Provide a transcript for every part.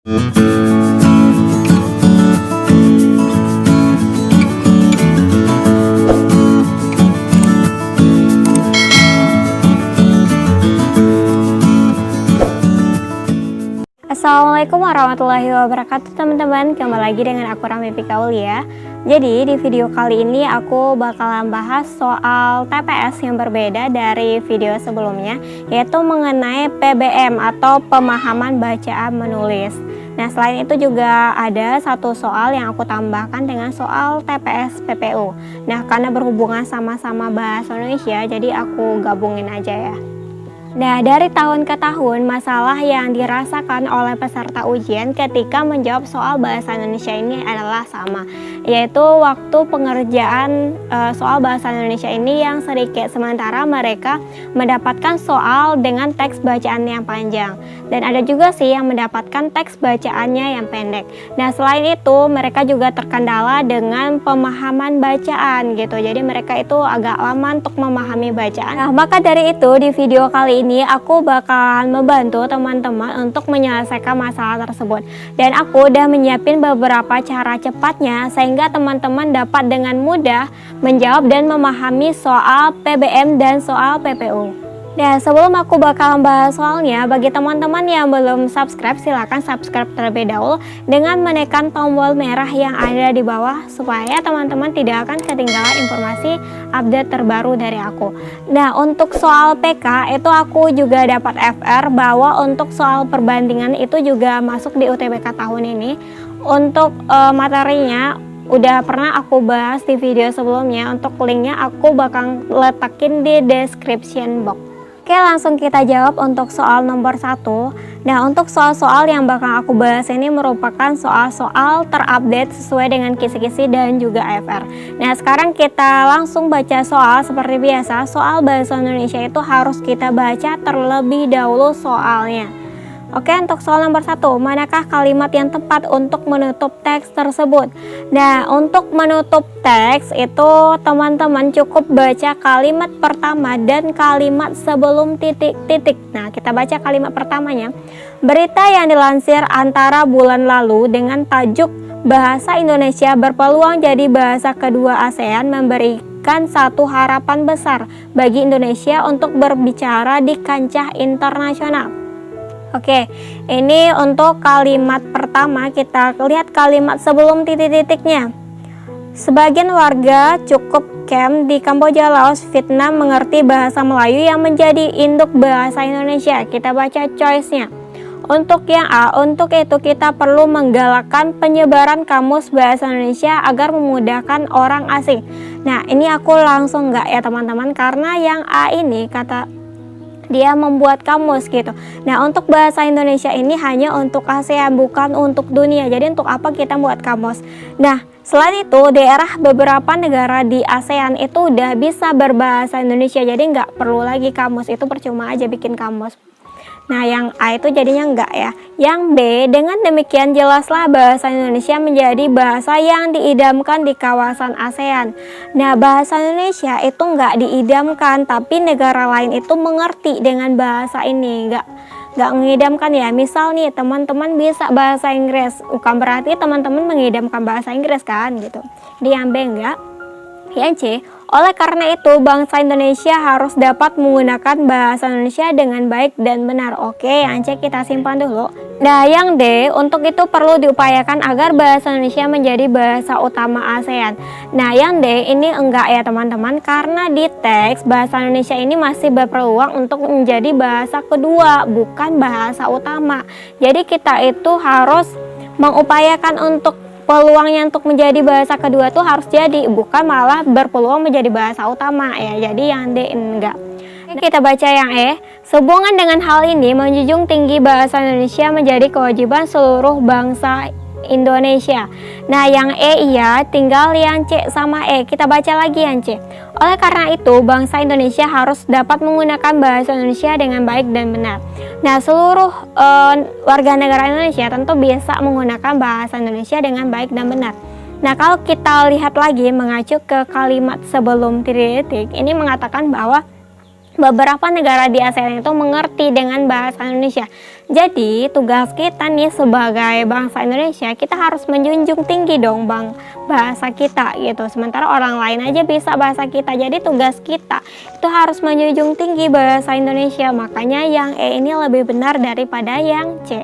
Assalamualaikum warahmatullahi wabarakatuh teman-teman, kembali lagi dengan aku Rahmi Pikaulia. Jadi di video kali ini aku bakalan bahas soal TPS yang berbeda dari video sebelumnya, yaitu mengenai PBM atau pemahaman bacaan menulis. Nah, selain itu juga ada satu soal yang aku tambahkan dengan soal TPS PPU. Nah, karena berhubungan sama-sama bahasa Indonesia, jadi aku gabungin aja ya. Nah, dari tahun ke tahun, masalah yang dirasakan oleh peserta ujian ketika menjawab soal bahasa Indonesia ini adalah sama, yaitu waktu pengerjaan soal bahasa Indonesia ini yang sedikit, sementara mereka mendapatkan soal dengan teks bacaan yang panjang. Dan ada juga sih yang mendapatkan teks bacaannya yang pendek. Nah, selain itu, mereka juga terkendala dengan pemahaman bacaan gitu, jadi mereka itu agak lama untuk memahami bacaan. Nah, maka dari itu di video kali ini aku bakalan membantu teman-teman untuk menyelesaikan masalah tersebut, dan aku udah menyiapin beberapa cara cepatnya sehingga teman-teman dapat dengan mudah menjawab dan memahami soal PBM dan soal PPU. Nah, sebelum aku bakal bahas soalnya, bagi teman-teman yang belum subscribe, silahkan subscribe terlebih dahulu dengan menekan tombol merah yang ada di bawah supaya teman-teman tidak akan ketinggalan informasi update terbaru dari aku. Nah, untuk soal PK itu aku juga dapat FR bahwa untuk soal perbandingan itu juga masuk di UTBK tahun ini. Untuk materinya udah pernah aku bahas di video sebelumnya, untuk linknya aku bakal letakin di description box. Oke, langsung kita jawab untuk soal nomor 1. Nah, untuk soal-soal yang bakal aku bahas ini merupakan soal-soal terupdate sesuai dengan kisi-kisi dan juga AFR. Nah, sekarang kita langsung baca soal. Seperti biasa, soal bahasa Indonesia itu harus kita baca terlebih dahulu soalnya. Oke, untuk soal nomor 1, manakah kalimat yang tepat untuk menutup teks tersebut? Nah, untuk menutup teks itu teman-teman cukup baca kalimat pertama dan kalimat sebelum titik-titik. Nah, kita baca kalimat pertamanya. Berita yang dilansir antara bulan lalu dengan tajuk Bahasa Indonesia berpeluang jadi bahasa kedua ASEAN memberikan satu harapan besar bagi Indonesia untuk berbicara di kancah internasional. Oke, ini untuk kalimat pertama. Kita lihat kalimat sebelum titik-titiknya. Sebagian warga cukup camp di Kamboja, Laos, Vietnam mengerti bahasa Melayu yang menjadi induk bahasa Indonesia. Kita baca choice-nya. Untuk yang A, untuk itu kita perlu menggalakkan penyebaran kamus bahasa Indonesia agar memudahkan orang asing. Nah, ini aku langsung enggak ya teman-teman, karena yang A ini kata dia membuat kamus gitu. Nah, untuk bahasa Indonesia ini hanya untuk ASEAN, bukan untuk dunia. Jadi untuk apa kita buat kamus? Nah, selain itu daerah beberapa negara di ASEAN itu udah bisa berbahasa Indonesia, jadi nggak perlu lagi kamus. Itu percuma aja bikin kamus. Nah, yang A itu jadinya enggak ya. Yang B, dengan demikian jelaslah bahasa Indonesia menjadi bahasa yang diidamkan di kawasan ASEAN. Nah, bahasa Indonesia itu enggak diidamkan, tapi negara lain itu mengerti dengan bahasa ini. Enggak mengidamkan ya. Misal nih, teman-teman bisa bahasa Inggris, bukan berarti teman-teman mengidamkan bahasa Inggris kan gitu. Di yang B enggak. Yang C, oleh karena itu bangsa Indonesia harus dapat menggunakan bahasa Indonesia dengan baik dan benar. Oke, yang C kita simpan dulu. Nah, yang D, untuk itu perlu diupayakan agar bahasa Indonesia menjadi bahasa utama ASEAN. Nah, yang D ini enggak ya teman-teman, karena di teks bahasa Indonesia ini masih berpeluang untuk menjadi bahasa kedua, bukan bahasa utama. Jadi kita itu harus mengupayakan untuk peluangnya untuk menjadi bahasa kedua tuh harus jadi, bukan malah berpeluang menjadi bahasa utama ya. Jadi yang D enggak. Kita baca yang E. Sehubungan dengan hal ini, menjunjung tinggi bahasa Indonesia menjadi kewajiban seluruh bangsa Indonesia. Nah, yang E iya, tinggal yang C sama E. Kita baca lagi yang C. Oleh karena itu, bangsa Indonesia harus dapat menggunakan bahasa Indonesia dengan baik dan benar. Nah, seluruh warga negara Indonesia tentu bisa menggunakan bahasa Indonesia dengan baik dan benar. Nah, kalau kita lihat lagi mengacu ke kalimat sebelum titik, ini mengatakan bahwa beberapa negara di ASEAN itu mengerti dengan bahasa Indonesia. Jadi tugas kita nih sebagai bangsa Indonesia, kita harus menjunjung tinggi dong bahasa kita gitu. Sementara orang lain aja bisa bahasa kita, jadi tugas kita itu harus menjunjung tinggi bahasa Indonesia. Makanya yang E ini lebih benar daripada yang C.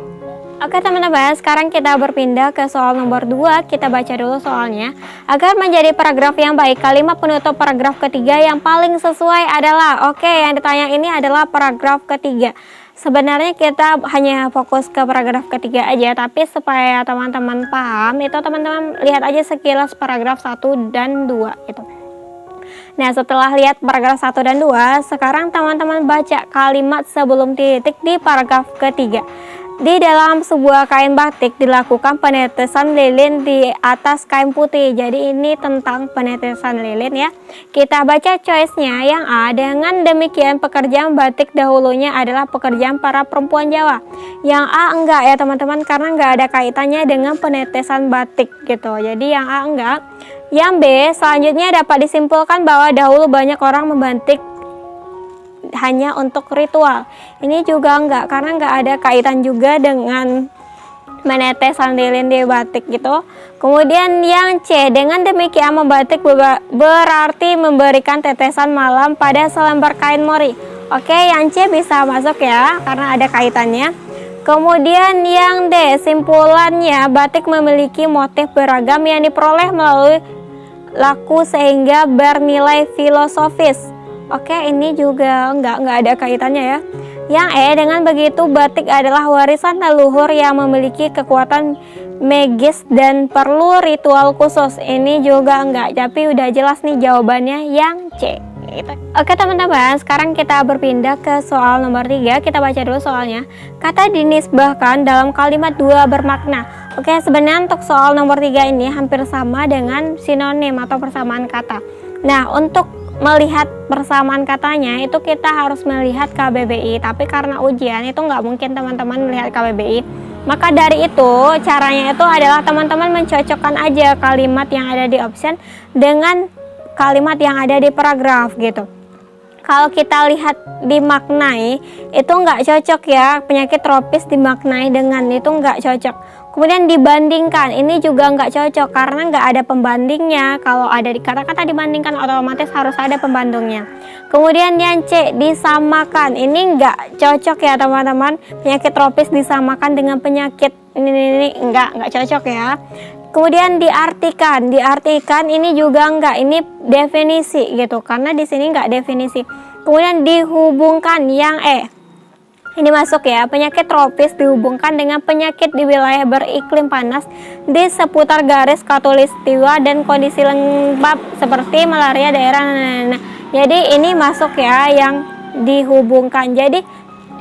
Oke teman-teman, sekarang kita berpindah ke soal nomor 2. Kita baca dulu soalnya. Agar menjadi paragraf yang baik, kalimat penutup paragraf ketiga yang paling sesuai adalah, oke, yang ditanya ini adalah paragraf ketiga. Sebenarnya kita hanya fokus ke paragraf ketiga aja, tapi supaya teman-teman paham, itu teman-teman lihat aja sekilas paragraf 1 dan 2 gitu. Nah, setelah lihat paragraf 1 dan 2, sekarang teman-teman baca kalimat sebelum titik di paragraf ketiga. Di dalam sebuah kain batik dilakukan penetesan lilin di atas kain putih. Jadi ini tentang penetesan lilin ya. Kita baca choice-nya yang A. Dengan demikian pekerjaan batik dahulunya adalah pekerjaan para perempuan Jawa. Yang A enggak ya teman-teman, karena enggak ada kaitannya dengan penetesan batik gitu. Jadi yang A enggak. Yang B, selanjutnya dapat disimpulkan bahwa dahulu banyak orang membatik hanya untuk ritual. Ini juga enggak, karena enggak ada kaitan juga dengan menetesan lilin di batik gitu. Kemudian yang C, dengan demikian membatik berarti memberikan tetesan malam pada selembar kain mori. Oke, yang C bisa masuk ya, karena ada kaitannya. Kemudian yang D, simpulannya batik memiliki motif beragam yang diperoleh melalui laku sehingga bernilai filosofis. Oke, ini juga nggak ada kaitannya ya. Yang E, dengan begitu batik adalah warisan leluhur yang memiliki kekuatan magis dan perlu ritual khusus. Ini juga enggak, tapi udah jelas nih jawabannya yang C gitu. Oke teman-teman, sekarang kita berpindah ke soal nomor 3. Kita baca dulu soalnya. Kata dinisbahkan dalam kalimat 2 bermakna. Oke, sebenarnya untuk soal nomor 3 ini hampir sama dengan sinonim atau persamaan kata. Nah, untuk melihat persamaan katanya itu kita harus melihat KBBI, tapi karena ujian itu nggak mungkin teman-teman melihat KBBI. Maka dari itu caranya itu adalah teman-teman mencocokkan aja kalimat yang ada di option dengan kalimat yang ada di paragraf gitu. Kalau kita lihat dimaknai itu nggak cocok ya, penyakit tropis dimaknai dengan itu nggak cocok. Kemudian dibandingkan, ini juga nggak cocok karena nggak ada pembandingnya. Kalau ada di kata-kata dibandingkan otomatis harus ada pembandingnya. Kemudian yang C, disamakan, ini nggak cocok ya teman-teman. Penyakit tropis disamakan dengan penyakit ini nggak cocok ya. Kemudian diartikan ini juga nggak, ini definisi gitu, karena di sini nggak definisi. Kemudian dihubungkan, yang E. Ini masuk ya, penyakit tropis dihubungkan dengan penyakit di wilayah beriklim panas di seputar garis khatulistiwa dan kondisi lembab seperti malaria daerah. Jadi ini masuk ya yang dihubungkan. Jadi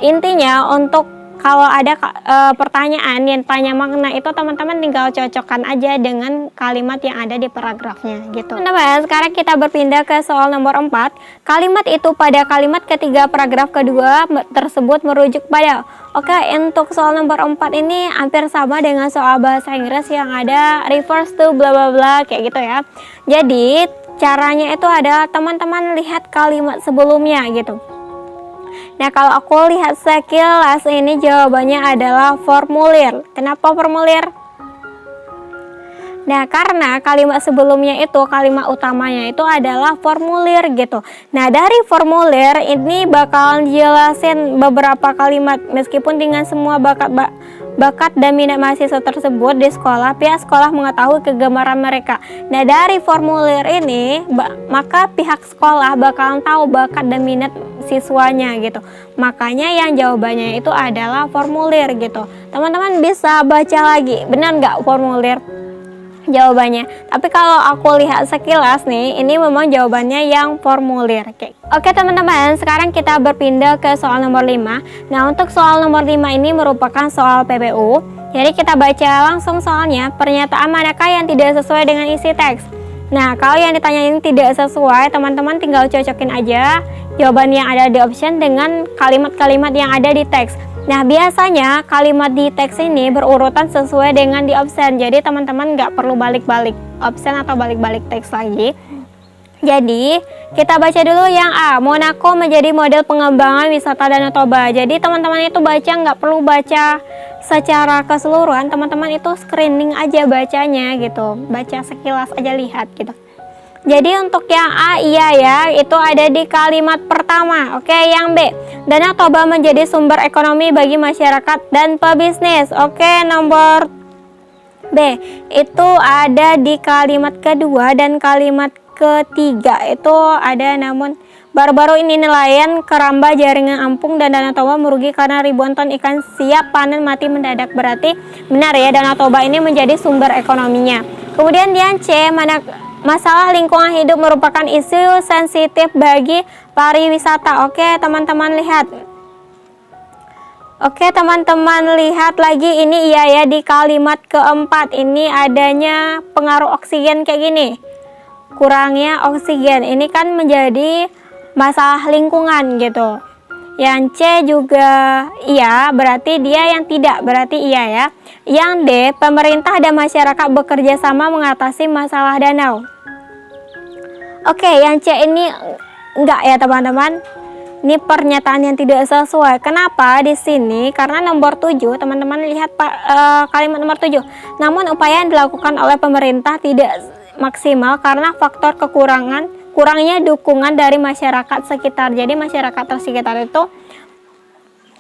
intinya untuk kalau ada pertanyaan yang tanya makna itu teman-teman tinggal cocokkan aja dengan kalimat yang ada di paragrafnya gitu. Teman-teman, sekarang kita berpindah ke soal nomor 4. Kalimat itu pada kalimat ketiga paragraf kedua tersebut merujuk pada. Oke, untuk soal nomor 4 ini hampir sama dengan soal bahasa Inggris yang ada refers to bla bla bla kayak gitu ya. Jadi caranya itu adalah teman-teman lihat kalimat sebelumnya gitu. Nah, kalau aku lihat sekilas ini jawabannya adalah formulir. Kenapa formulir? Nah, karena kalimat sebelumnya itu, kalimat utamanya itu adalah formulir gitu. Nah, dari formulir ini bakalan jelasin beberapa kalimat. Meskipun dengan semua bakat dan minat mahasiswa tersebut di sekolah, pihak sekolah mengetahui kegemaran mereka. Nah, dari formulir ini, maka pihak sekolah bakalan tahu bakat dan minat siswanya gitu. Makanya yang jawabannya itu adalah formulir gitu. Teman-teman bisa baca lagi, benar nggak formulir jawabannya? Tapi kalau aku lihat sekilas nih, ini memang jawabannya yang formulir. Oke teman-teman, sekarang kita berpindah ke soal nomor 5. Nah, untuk soal nomor 5 ini merupakan soal PPU. Jadi kita baca langsung soalnya. Pernyataan manakah yang tidak sesuai dengan isi teks? Nah, kalau yang ditanya ini tidak sesuai, teman-teman tinggal cocokin aja jawaban yang ada di option dengan kalimat-kalimat yang ada di teks. Nah, biasanya kalimat di teks ini berurutan sesuai dengan di option. Jadi teman-teman nggak perlu balik-balik option atau balik-balik teks lagi. Jadi, kita baca dulu yang A. Monaco menjadi model pengembangan wisata Danau Toba. Jadi, teman-teman itu baca nggak perlu baca secara keseluruhan. Teman-teman itu screening aja bacanya gitu. Baca sekilas aja, lihat gitu. Jadi, untuk yang A, iya ya, itu ada di kalimat pertama. Oke, yang B. Danau Toba menjadi sumber ekonomi bagi masyarakat dan pebisnis. Oke, nomor B. Itu ada di kalimat kedua dan kalimat ketiga itu ada, namun baru-baru ini nelayan keramba jaringan Ampung dan Danau Toba merugi karena ribuan ton ikan siap panen mati mendadak. Berarti benar ya, Danau Toba ini menjadi sumber ekonominya. Kemudian yang C, masalah lingkungan hidup merupakan isu sensitif bagi pariwisata. Oke teman-teman lihat. Oke teman-teman lihat lagi, ini iya ya, di kalimat keempat ini adanya pengaruh oksigen kayak gini. Kurangnya oksigen ini kan menjadi masalah lingkungan gitu. Yang C juga iya, berarti dia yang tidak, berarti iya ya. Yang D, pemerintah dan masyarakat bekerja sama mengatasi masalah danau. Oke, yang C ini enggak ya teman-teman. Ini pernyataan yang tidak sesuai. Kenapa di sini? Karena nomor 7, teman-teman lihat kalimat nomor 7. Namun upaya yang dilakukan oleh pemerintah tidak maksimal karena faktor kurangnya dukungan dari masyarakat sekitar. Jadi masyarakat sekitar itu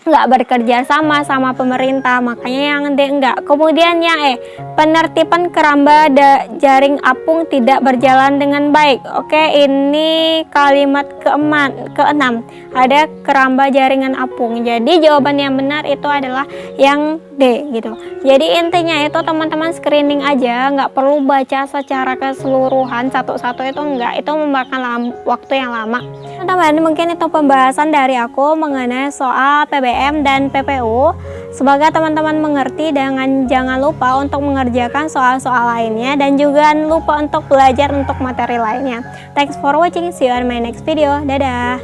nggak bekerja sama pemerintah, makanya yang D enggak. Kemudian yang E, penertiban keramba jaring apung tidak berjalan dengan baik. Oke, ini kalimat keenam ada keramba jaringan apung. Jadi jawaban yang benar itu adalah yang D gitu. Jadi intinya itu teman-teman screening aja, nggak perlu baca secara keseluruhan satu-satu, itu enggak, itu memakan waktu yang lama. Teman-teman, mungkin itu pembahasan dari aku mengenai soal PBM dan PPU. Semoga teman-teman mengerti, dan jangan lupa untuk mengerjakan soal-soal lainnya dan juga lupa untuk belajar untuk materi lainnya. Thanks for watching, see you on my next video. Dadah.